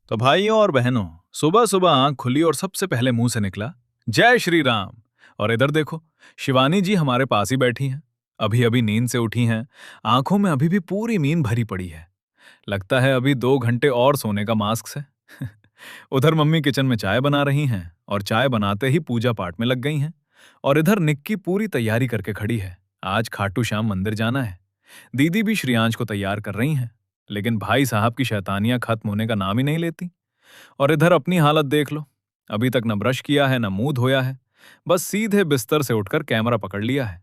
तो भाइयों और बहनों, सुबह सुबह आंख खुली और सबसे पहले मुंह से निकला जय श्री राम। और इधर देखो, शिवानी जी हमारे पास ही बैठी हैं। अभी अभी नींद से उठी हैं। आंखों में अभी भी पूरी नींद भरी पड़ी है। लगता है अभी 2 घंटे और सोने का मास्क से। उधर मम्मी किचन में चाय बना रही हैं और चाय बनाते ही पूजा पाठ में लग गई हैं। और इधर निक्की पूरी तैयारी करके खड़ी है। आज खाटू श्याम मंदिर जाना है। दीदी भी श्रेयांश को तैयार कर रही हैं। लेकिन भाई साहब की शैतानियां खत्म होने का नाम ही नहीं लेती। और इधर अपनी हालत देख लो। अभी तक न ब्रश किया है न मुंह धोया है। बस सीधे बिस्तर से उठकर कैमरा पकड़ लिया है।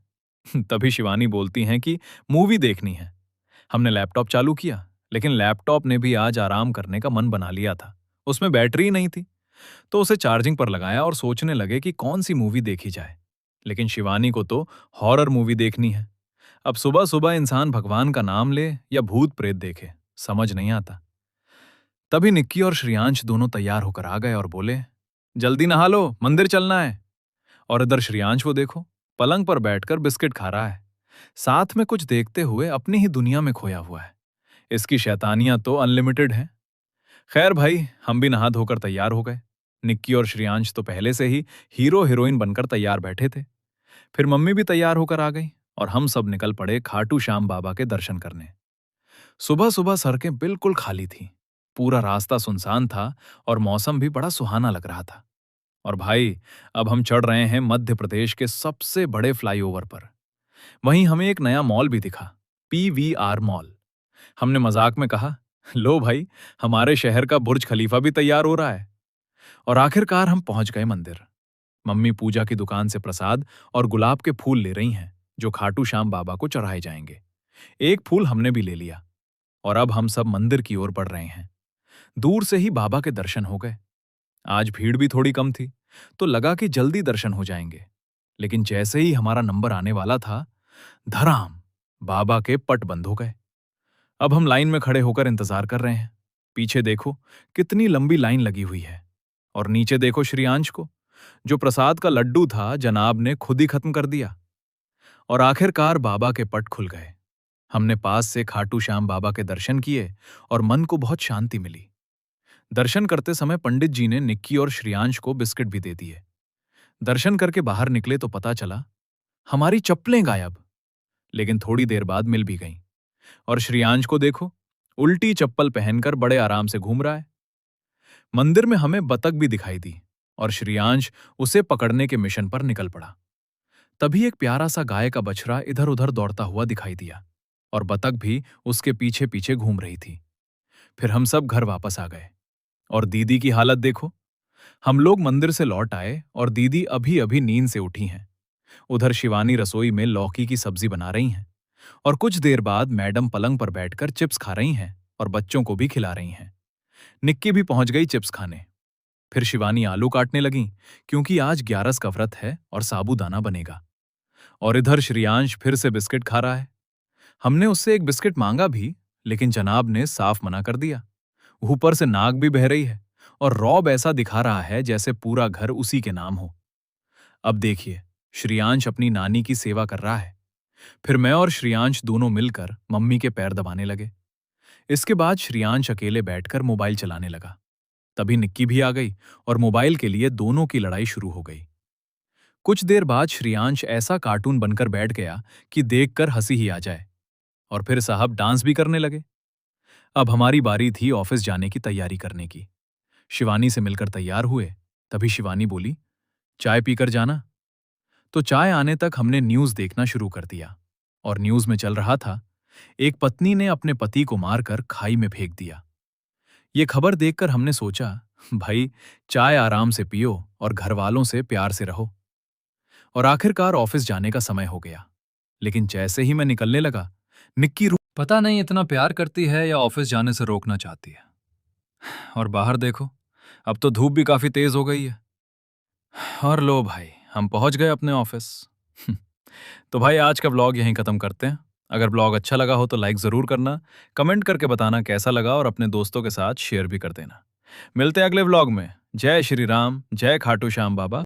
तभी शिवानी बोलती हैं कि मूवी देखनी है। हमने लैपटॉप चालू किया, लेकिन लैपटॉप ने भी आज आराम करने का मन बना लिया था। उसमें बैटरी ही नहीं थी। तो उसे चार्जिंग पर लगाया और सोचने लगे कि कौन सी मूवी देखी जाए। लेकिन शिवानी को तो हॉरर मूवी देखनी है। अब सुबह सुबह इंसान भगवान का नाम ले या भूत प्रेत देखे, समझ नहीं आता। तभी निक्की और श्रेयांश दोनों तैयार होकर आ गए और बोले, जल्दी नहा लो, मंदिर चलना है। और इधर श्रेयांश को देखो, पलंग पर बैठकर बिस्किट खा रहा है। साथ में कुछ देखते हुए अपनी ही दुनिया में खोया हुआ है। इसकी शैतानियां तो अनलिमिटेड हैं। खैर भाई, हम भी नहा धोकर तैयार हो गए। निक्की और श्रेयांश तो पहले से ही हीरो हीरोइन बनकर तैयार बैठे थे। फिर मम्मी भी तैयार होकर आ गई और हम सब निकल पड़े खाटू श्याम बाबा के दर्शन करने। सुबह सुबह सड़कें बिल्कुल खाली थीं। पूरा रास्ता सुनसान था और मौसम भी बड़ा सुहाना लग रहा था। और भाई, अब हम चढ़ रहे हैं मध्य प्रदेश के सबसे बड़े फ्लाईओवर पर। वहीं हमें एक नया मॉल भी दिखा, पीवीआर मॉल। हमने मजाक में कहा, लो भाई, हमारे शहर का बुर्ज खलीफा भी तैयार हो रहा है। और आखिरकार हम पहुंच गए मंदिर। मम्मी पूजा की दुकान से प्रसाद और गुलाब के फूल ले रही हैं, जो खाटू श्याम बाबा को चढ़ाए जाएंगे। एक फूल हमने भी ले लिया। और अब हम सब मंदिर की ओर बढ़ रहे हैं। दूर से ही बाबा के दर्शन हो गए। आज भीड़ भी थोड़ी कम थी, तो लगा कि जल्दी दर्शन हो जाएंगे। लेकिन जैसे ही हमारा नंबर आने वाला था, धड़ाम, बाबा के पट बंद हो गए। अब हम लाइन में खड़े होकर इंतजार कर रहे हैं। पीछे देखो, कितनी लंबी लाइन लगी हुई है। और नीचे देखो श्रेयांश को, जो प्रसाद का लड्डू था जनाब ने खुद ही खत्म कर दिया। और आखिरकार बाबा के पट खुल गए। हमने पास से खाटू श्याम बाबा के दर्शन किए और मन को बहुत शांति मिली। दर्शन करते समय पंडित जी ने निक्की और श्रेयांश को बिस्किट भी दे दिए। दर्शन करके बाहर निकले तो पता चला हमारी चप्पलें गायब। लेकिन थोड़ी देर बाद मिल भी गईं। और श्रेयांश को देखो, उल्टी चप्पल पहनकर बड़े आराम से घूम रहा है। मंदिर में हमें बतख भी दिखाई दी और श्रेयांश उसे पकड़ने के मिशन पर निकल पड़ा। तभी एक प्यारा सा गाय का बछड़ा इधर उधर दौड़ता हुआ दिखाई दिया और बतख भी उसके पीछे पीछे घूम रही थी। फिर हम सब घर वापस आ गए। और दीदी की हालत देखो। हम लोग मंदिर से लौट आए और दीदी अभी अभी नींद से उठी हैं। उधर शिवानी रसोई में लौकी की सब्जी बना रही हैं। और कुछ देर बाद मैडम पलंग पर बैठकर चिप्स खा रही हैं और बच्चों को भी खिला रही हैं। निक्की भी पहुंच गई चिप्स खाने। फिर शिवानी आलू काटने लगी, क्योंकि आज 11 का व्रत है और साबूदाना बनेगा। और इधर श्रेयांश फिर से बिस्किट खा रहा है। हमने उससे एक बिस्किट मांगा भी, लेकिन जनाब ने साफ मना कर दिया। ऊपर से नाक भी बह रही है और रौब ऐसा दिखा रहा है जैसे पूरा घर उसी के नाम हो। अब देखिए, श्रेयांश अपनी नानी की सेवा कर रहा है। फिर मैं और श्रेयांश दोनों मिलकर मम्मी के पैर दबाने लगे। इसके बाद श्रेयांश अकेले बैठकर मोबाइल चलाने लगा। तभी निक्की भी आ गई और मोबाइल के लिए दोनों की लड़ाई शुरू हो गई। कुछ देर बाद श्रेयांश ऐसा कार्टून बनकर बैठ गया कि देखकर हंसी ही आ जाए। और फिर साहब डांस भी करने लगे। अब हमारी बारी थी ऑफिस जाने की तैयारी करने की। शिवानी से मिलकर तैयार हुए। तभी शिवानी बोली, चाय पीकर जाना। तो चाय आने तक हमने न्यूज देखना शुरू कर दिया। और न्यूज में चल रहा था, एक पत्नी ने अपने पति को मारकर खाई में फेंक दिया। ये खबर देखकर हमने सोचा, भाई, चाय आराम से पियो और घर वालों से प्यार से रहो। और आखिरकार ऑफिस जाने का समय हो गया। लेकिन जैसे ही मैं निकलने लगा, निक्की पता नहीं इतना प्यार करती है या ऑफिस जाने से रोकना चाहती है। और बाहर देखो, अब तो धूप भी काफी तेज हो गई है। और लो भाई, हम पहुंच गए अपने ऑफिस। तो भाई, आज का व्लॉग यहीं खत्म करते हैं। अगर व्लॉग अच्छा लगा हो तो लाइक जरूर करना, कमेंट करके बताना कैसा लगा और अपने दोस्तों के साथ शेयर भी कर देना। मिलते हैं अगले व्लॉग में। जय श्री राम, जय खाटू श्याम बाबा।